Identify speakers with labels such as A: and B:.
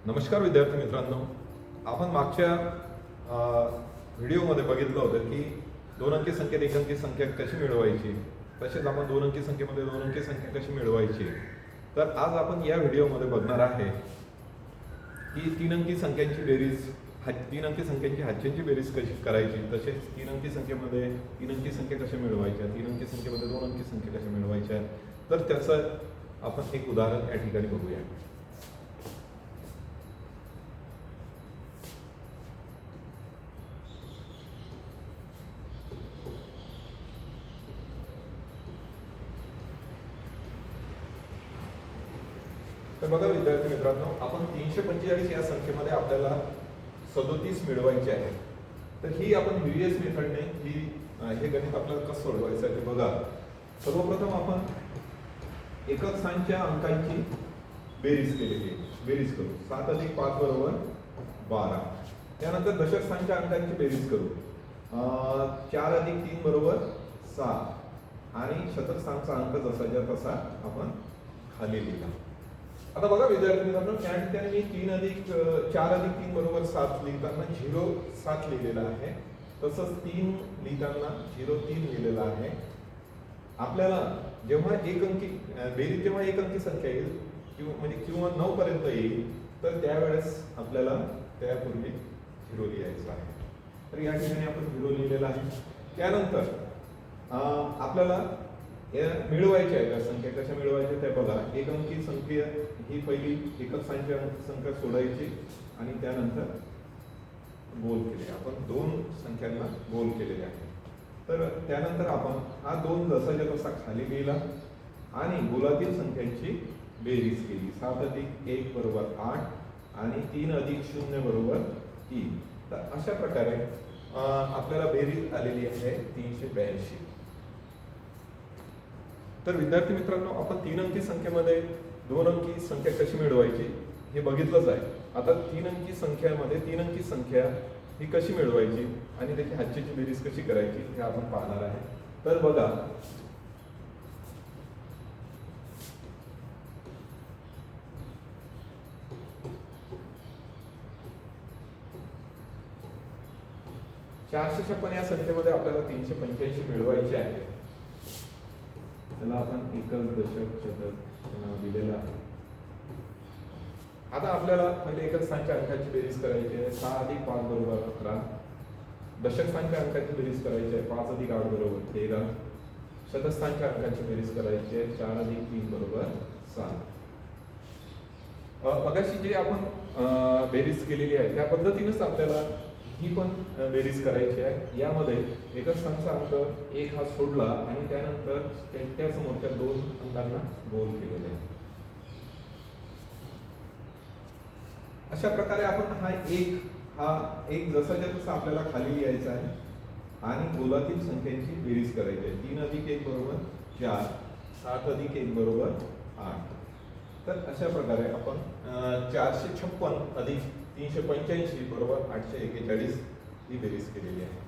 A: नमस्कार विद्यार्थी मित्रांनो, आपण मागच्या व्हिडिओमध्ये बघितलं होतं की दोन अंकी संख्येत एक अंकी संख्या कशी मिळवायची, तसेच आपण दोन अंकी संख्येमध्ये दोन अंकी संख्या कशी मिळवायची. तर आज आपण या व्हिडिओमध्ये बघणार आहे की तीन अंकी संख्यांची बेरीज, तीन अंकी संख्यांची हातच्यांची बेरीज कशी करायची, तसेच तीन अंकी संख्येमध्ये तीन अंकी संख्या कशा मिळवायच्या, तीन अंकी संख्येमध्ये दोन अंकी संख्या कशा मिळवायच्या. तर त्याचं आपण एक उदाहरण या ठिकाणी बघूया. तर बघा विद्यार्थी मित्रांनो, आपण 345 या संख्येमध्ये आपल्याला 37 मिळवायचे आहे. तर ही आपण व्हीएस मेथडने हे गणित आपल्याला कसं सोडवायचं आहे ते बघा. सर्वप्रथम आपण एकक स्थानच्या अंकांची बेरीज केलेली आहे. बेरीज करू. 7 अधिक 5 बरोबर 12. त्यानंतर दशक स्थानच्या अंकांची बेरीज करू. 4 अधिक 3 बरोबर 6 आणि शतक स्थानचा अंक जसाच्या तसा आपण खाली लिहिला. आता बघा विद्यार्थी मित्रांनो, त्या ठिकाणी मी 4 अधिक 3 बरोबर 7 लिहिताना 0,7 लिहिलेला आहे. तसंच 3 लिहिताना 0,3 लिहिलेला आहे. आपल्याला जेव्हा एक अंकी बेरीज जेव्हा एक अंकी संख्या येईल किंवा 9 पर्यंत येईल, तर त्यावेळेस आपल्याला त्यापूर्वी 0 लिहायचं आहे. तर या ठिकाणी आपण 0 लिहिलेला आहे. त्यानंतर आपल्याला मिळवायच्या आहे. त्या संख्या कशा मिळवायच्या त्या बघा. एक अंकी संख्या ही पहिली एकक संख्या सोडायची आणि त्यानंतर गोल केले. आपण दोन संख्यांना गोल केलेले आहे. तर त्यानंतर आपण हा 2 जसाच्या तसा खाली लिहिला आणि गोलातील संख्यांची बेरीज केली. 7 अधिक 1 बरोबर 8 आणि 3 अधिक 0 बरोबर 3. तर अशा प्रकारे आपल्याला बेरीज आलेली आहे 382. तर विद्यार्थी मित्रांनो, आपण तीन अंकी संख्येमध्ये दोन अंकी संख्या कशी मिळवायची हे बघितलंच आहे. आता तीन अंकी संख्यामध्ये तीन अंकी संख्या ही कशी मिळवायची आणि त्याची हातची बेरीज कशी करायची हे आपण पाहणार आहे. तर बघा, चारशे 56 या संख्येमध्ये आपल्याला 385 मिळवायचे आहे. त्याला आपण एकक दशक शतक नाव दिलेलं आहे. आता आपल्याला पहिले एकक स्थानच्या अंकाची बेरीज करायची आहे. 6 अधिक 5 बरोबर 11. दशक स्थानच्या अंकाची बेरीज करायची आहे. 5 अधिक 8 बरोबर 13. शतक स्थानच्या अंकाची बेरीज करायची आहे. 4 अधिक 3 बरोबर 7. मगाशी जे आपण बेरीज केलेली आहे त्या पद्धतीनेच आपल्याला ही पण बेरीज करायची आहे. यामध्ये एकक स्थानचा अंक 1 हा सोडला आणि त्यानंतर त्या समोरच्या 2 अंकांना गोल केलेले आहे. अशा प्रकारे आपण हा एक जसाच्या तसा आपल्याला खाली लिहायचा आहे आणि गोलातील संख्यांची बेरीज करायची आहे. 3 अधिक 1 बरोबर 4. 7 अधिक 1 बरोबर 8. तर अशा प्रकारे आपण 456 अधिक 385 बरोबर 841 ही बेरीज केलेली आहे.